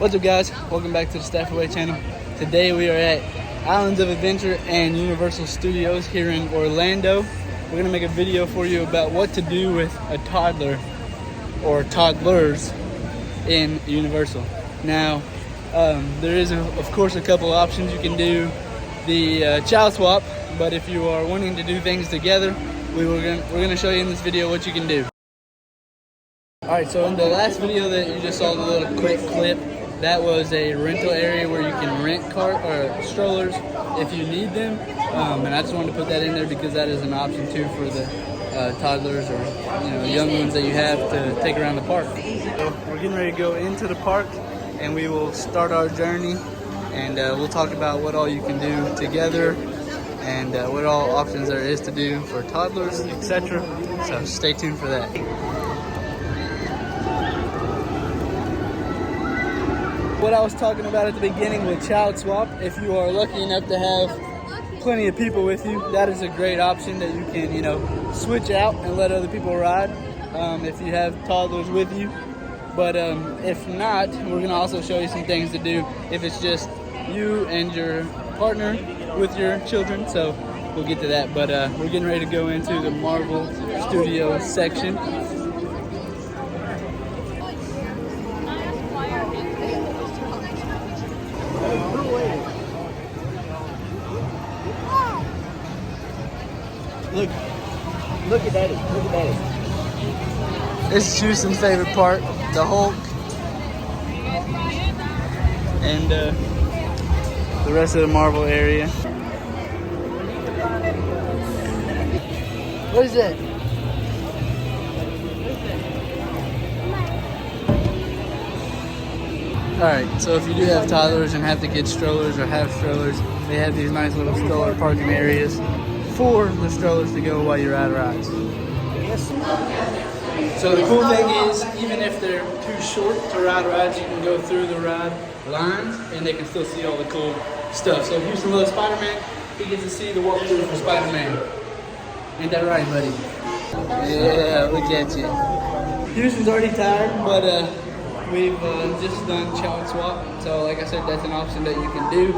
What's up, guys? Welcome back to the Staff Away channel. Today we are at Islands of Adventure and Universal Studios here in Orlando. We're going to make a video for you about what to do with a toddler or toddlers in Universal. Now, there is, of course, a couple options. You can do the child swap, but if you are wanting to do things together, we're going to show you in this video what you can do. Alright, so in the last video that you just saw, the little quick clip, that was a rental area where you can rent strollers if you need them. And I just wanted to put that in there because that is an option too for the toddlers or young ones that you have to take around the park. So we're getting ready to go into the park and we will start our journey, and we'll talk about what all you can do together and what all options there is to do for toddlers, etc. So stay tuned for that. What I was talking about at the beginning with child swap, if you are lucky enough to have plenty of people with you, that is a great option that you can, switch out and let other people ride if you have toddlers with you. But if not, we're gonna also show you some things to do if it's just you and your partner with your children. So we'll get to that. But we're getting ready to go into the Marvel Studios section. Look at Daddy. Look at Daddy. This is Houston's favorite part, the Hulk. And the rest of the Marvel area. What is that? Alright, so if you do have toddlers and have to get strollers or have strollers, they have these nice little stroller parking areas for the strollers to go while you're at rides. So the cool thing is, even if they're too short to ride rides, you can go through the ride lines and they can still see all the cool stuff. So if Houston loves Spider-Man, he gets to see the walkthrough for Spider-Man. Ain't that right, buddy? Yeah, look at you. Houston's already tired, but we've just done child swap. So like I said, that's an option that you can do.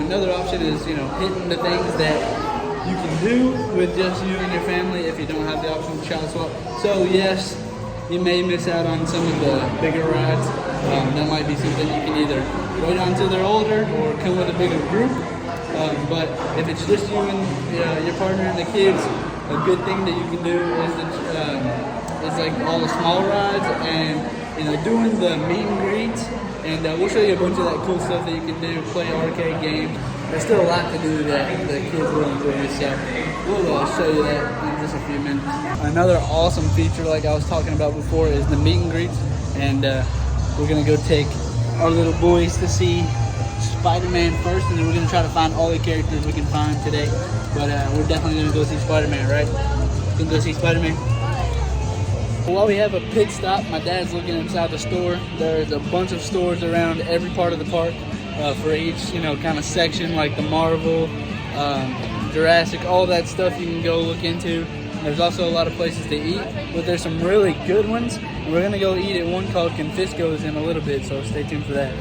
Another option is, hitting the things that you can do with just you and your family if you don't have the option of child swap. So yes, you may miss out on some of the bigger rides. That might be something you can either wait on until they're older or come with a bigger group. But if it's just you and your partner and the kids, a good thing that you can do is like all the small rides and doing the meet and greets. And we'll show you a bunch of that cool stuff that you can do, play arcade games. There's still a lot to do that the kids will enjoy, so we'll show you that in just a few minutes. Another awesome feature, like I was talking about before, is the meet and greets. And we're going to go take our little boys to see Spider-Man first, and then we're going to try to find all the characters we can find today. But we're definitely going to go see Spider-Man, right? Going to go see Spider-Man? While we have a pit stop, my dad's looking inside the store. There's a bunch of stores around every part of the park for each, kind of section, like the Marvel, Jurassic, all that stuff you can go look into. There's also a lot of places to eat, but there's some really good ones. We're going to go eat at one called Confisco's in a little bit, so stay tuned for that.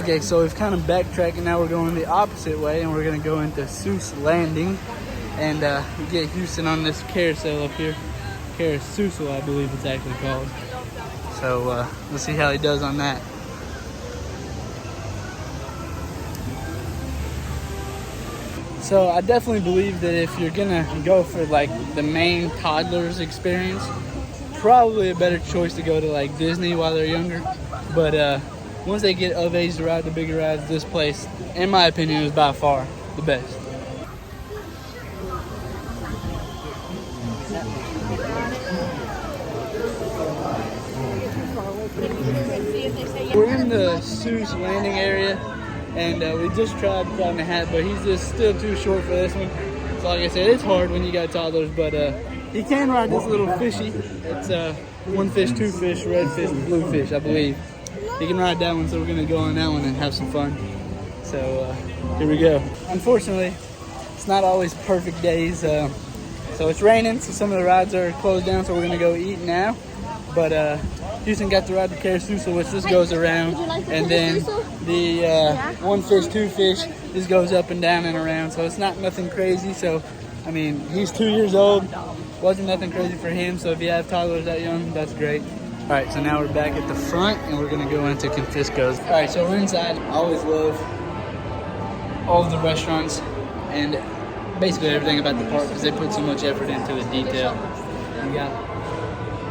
Okay, so we've kind of backtracked and now we're going the opposite way, and we're going to go into Seuss Landing and get Houston on this carousel up here. Carousel, I believe it's actually called. So we'll see how he does on that. So I definitely believe that if you're gonna go for like the main toddlers experience, probably a better choice to go to like Disney while they're younger. But once they get of age to ride the bigger rides, this place, in my opinion, is by far the best. We're in the Seuss Landing area, and we just tried finding a hat, but he's just still too short for this one. So like I said, it's hard when you got toddlers, but he can ride this little fishy. It's one fish, two fish, red fish, blue fish, I believe. He can ride that one, so we're gonna go on that one and have some fun. So here we go. Unfortunately, it's not always perfect days. So it's raining, so some of the rides are closed down, so we're gonna go eat now. But Houston got to ride the carousel, which just goes around, and then the one fish, two fish, just goes up and down and around. So it's not nothing crazy. So I mean, he's 2 years old. Wasn't nothing crazy for him. So if you have toddlers that young, that's great. All right, so now we're back at the front, and we're gonna go into Confisco's. All right, so we're inside. I always love all of the restaurants and basically everything about the park because they put so much effort into the detail. You got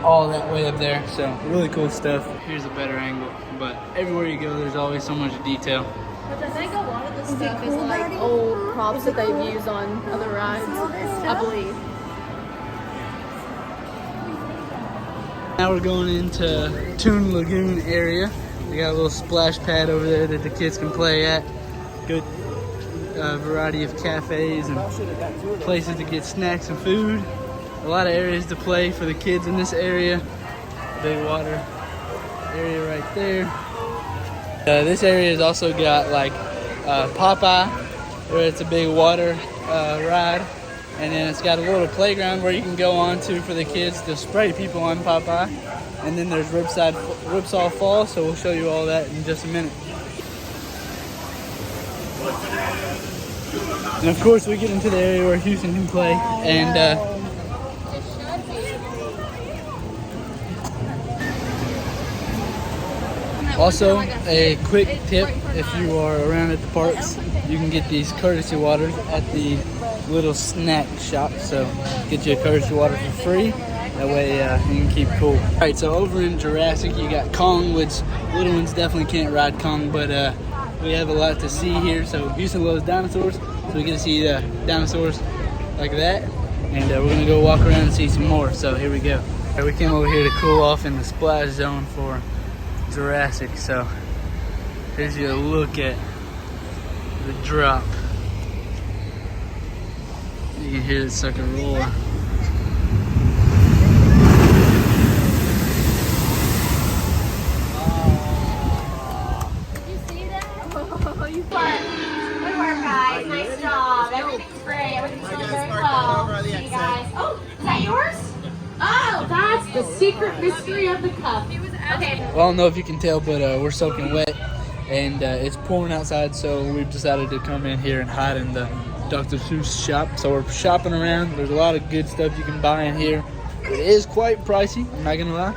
all that way up there, so really cool stuff. Here's a better angle, but everywhere you go, there's always so much detail. I think a lot of the stuff is like old props that they've used on other rides, I believe. Now we're going into Toon Lagoon area. They got a little splash pad over there that the kids can play at. Good variety of cafes and places to get snacks and food. A lot of areas to play for the kids in this area. Big water area right there. This area has also got like Popeye, where it's a big water ride. And then it's got a little playground where you can go on to for the kids to spray people on Popeye. And then there's Ripsaw Falls, so we'll show you all that in just a minute. And of course we get into the area where Houston can play. And also a quick tip, if you are around at the parks, you can get these courtesy waters at the little snack shop. So get you a courtesy water for free. That way you can keep cool. All right, so over in Jurassic, you got Kong, which little ones definitely can't ride Kong, but we have a lot to see here. So Houston loves dinosaurs, so we get to see dinosaurs like that. And we're gonna go walk around and see some more. So here we go. All right, we came over here to cool off in the splash zone for Jurassic. So here's your look at the drop. You can hear the sucker roar. Did you see that? Oh, you fun. Good work, guys. Nice job. Everything's great. Everything's going very well. See you guys. Oh, is that yours? Oh, that's the secret mystery of the cup. Okay. Well, I don't know if you can tell, but we're soaking wet, and it's pouring outside, so we've decided to come in here and hide in the Dr. Seuss Shop. So we're shopping around. There's a lot of good stuff you can buy in here. It is quite pricey, I'm not gonna lie.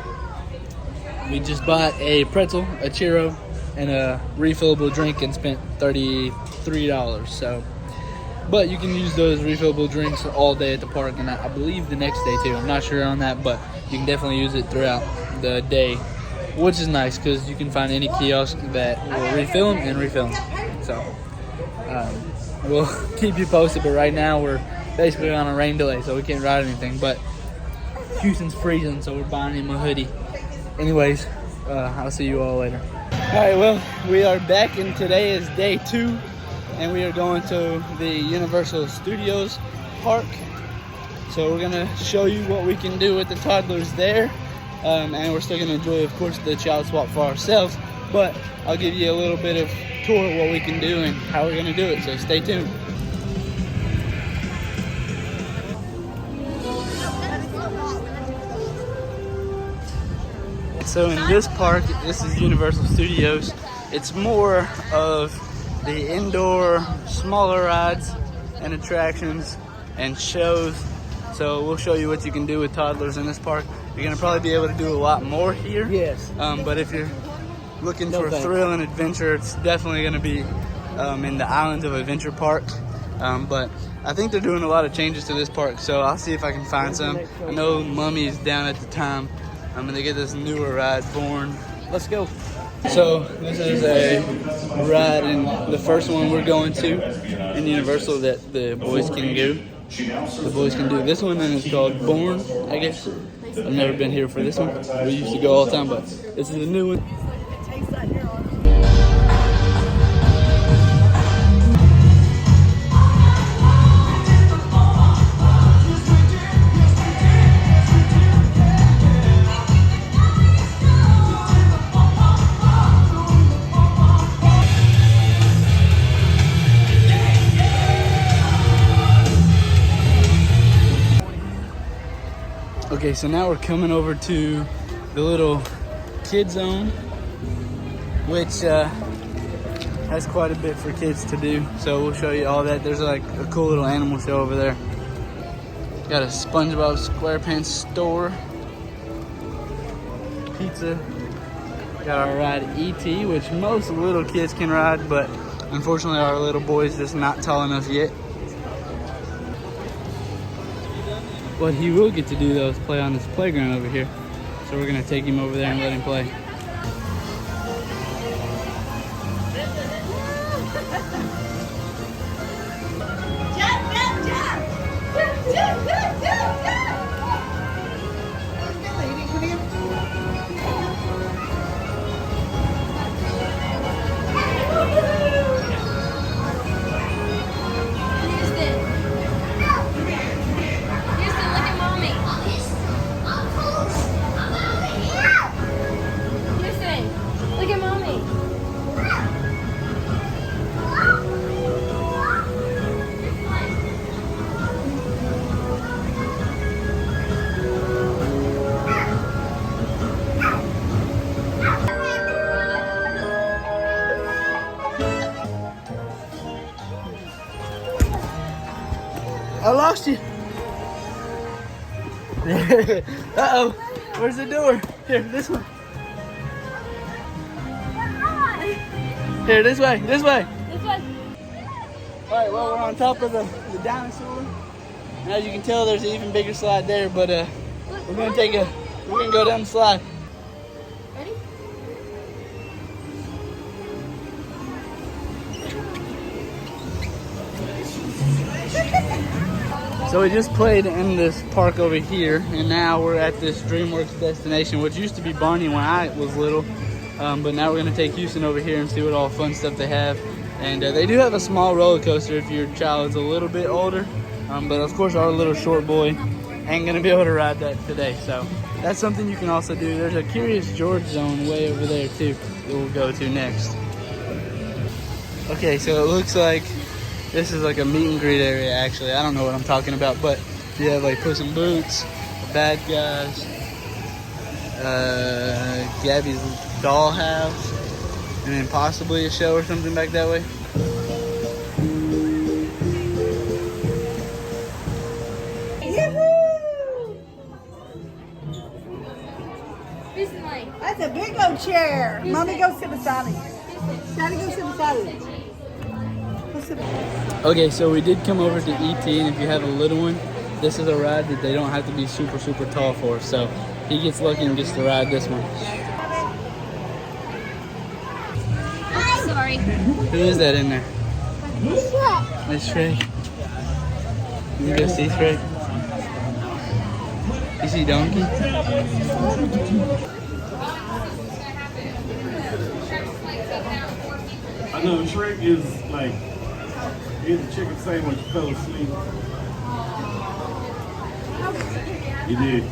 We just bought a pretzel, a churro, and a refillable drink and spent $33. So, but you can use those refillable drinks all day at the park, and I believe the next day too. I'm not sure on that, but you can definitely use it throughout the day, which is nice because you can find any kiosk that will refill them and refill them. So we'll keep you posted, but right now we're basically on a rain delay, so we can't ride anything. But Houston's freezing, so we're buying him a hoodie. Anyways, I'll see you all later. All right, well, we are back, and today is day 2, and we are going to the Universal Studios park. So we're gonna show you what we can do with the toddlers there, and we're still gonna enjoy, of course, the child swap for ourselves. But I'll give you a little bit of tour of what we can do and how we're gonna do it. So stay tuned. So in this park, this is Universal Studios. It's more of the indoor, smaller rides and attractions and shows. So we'll show you what you can do with toddlers in this park. You're gonna probably be able to do a lot more here. Yes. But if you're looking for thrill and adventure, it's definitely gonna be in the Islands of Adventure Park. But I think they're doing a lot of changes to this park, so I'll see if I can find some. I know Mummy's down at the time. And they get this newer ride, Born. Let's go. So this is a ride, and the first one we're going to in Universal that the boys can do. The boys can do this one, and it's called Born, I guess. I've never been here for this one. We used to go all the time, but this is a new one. Okay, so now we're coming over to the little kid zone, which has quite a bit for kids to do. So we'll show you all that. There's like a cool little animal show over there. Got a SpongeBob SquarePants store. Pizza. Got our ride E.T., which most little kids can ride, but unfortunately our little boy's just not tall enough yet. What he will get to do though is play on this playground over here. So we're gonna take him over there and let him play. I lost you. Uh-oh. Where's the door? Here, this one. Here, this way, this way. This way. All right, well, we're on top of the dinosaur. And as you can tell, there's an even bigger slide there, but we're gonna go down the slide. Ready? So we just played in this park over here, and now we're at this DreamWorks destination, which used to be Barney when I was little. But now we're gonna take Houston over here and see what all fun stuff they have. And they do have a small roller coaster if your child is a little bit older. But of course our little short boy ain't gonna be able to ride that today. So that's something you can also do. There's a Curious George zone way over there too that we'll go to next. Okay, so it looks like this is like a meet and greet area actually. I don't know what I'm talking about, but you have like Puss in Boots, Bad Guys, Gabby's Dollhouse, and then possibly a show or something back that way. That's a big old chair. Mommy, go sit beside me. Daddy, go sit beside me. Go sit beside me. Okay, so we did come over to E.T., and if you have a little one, this is a ride that they don't have to be super, super tall for. So he gets lucky and gets to ride this one. Sorry. Who is that in there? It's Shrek. You go see Shrek. You see Donkey? I know Shrek is like, he's a chicken sandwich fell asleep. You did.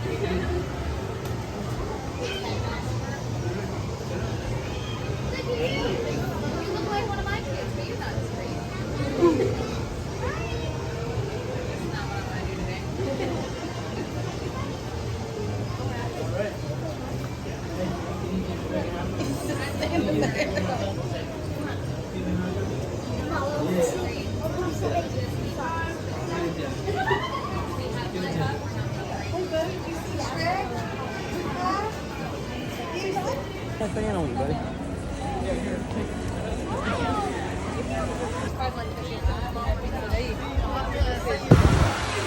That fan on you, buddy.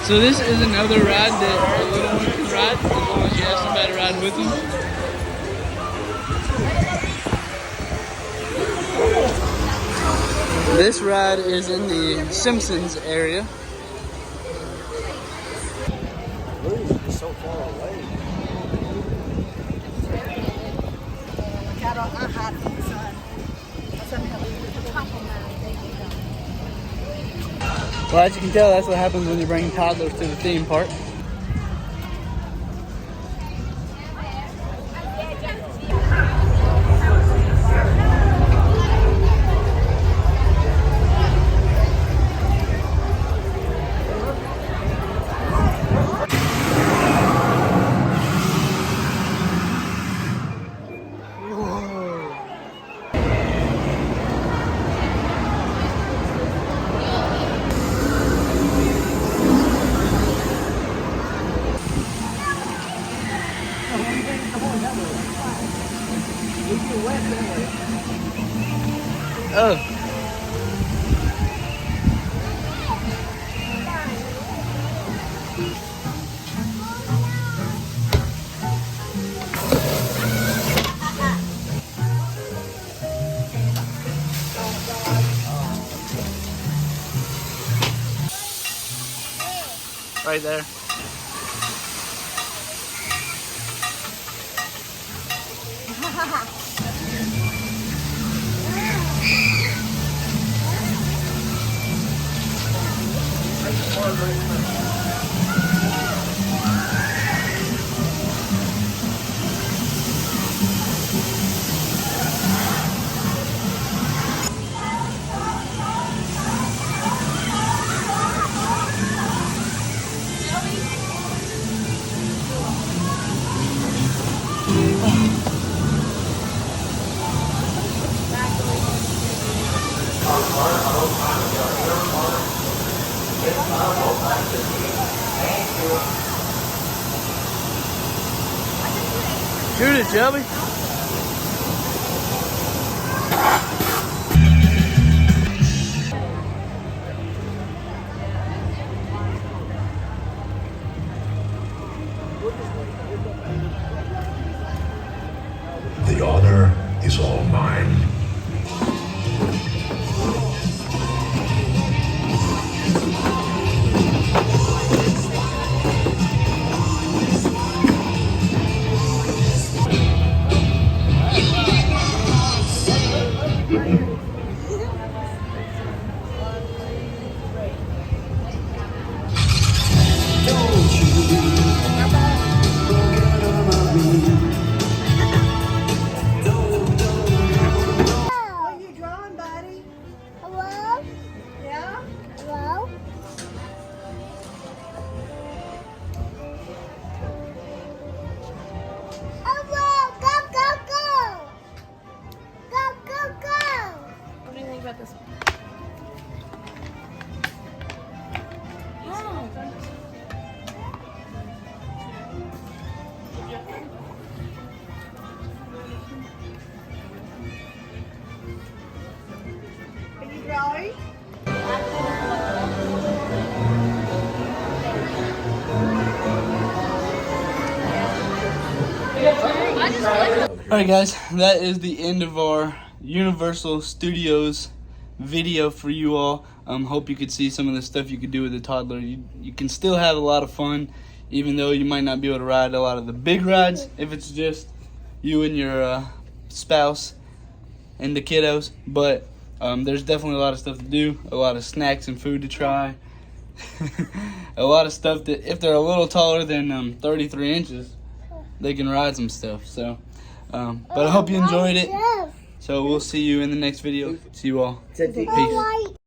So this is another ride that the little one can ride, as long as you have somebody to ride with them. This ride is in the Simpsons area. Blue's just so far away. I hide from the sun. The top of Well, as you can tell, that's what happens when you bring toddlers to the theme park. Oh. Right there. Shoot it, Shelby. The honor is all mine. What are you drawing, buddy? Hello? Yeah? Hello? Hello! Go, go, go! Go, go, go! What do you think about this one? Are you drawing? Alright guys, that is the end of our Universal Studios video for you all. Hope you could see some of the stuff you could do with a toddler. You can still have a lot of fun, even though you might not be able to ride a lot of the big rides if it's just you and your spouse and the kiddos. But there's definitely a lot of stuff to do, a lot of snacks and food to try. A lot of stuff that if they're a little taller than 33 inches, they can ride some stuff. So, but I hope you enjoyed it. So we'll see you in the next video. See you all. It's a deep Peace.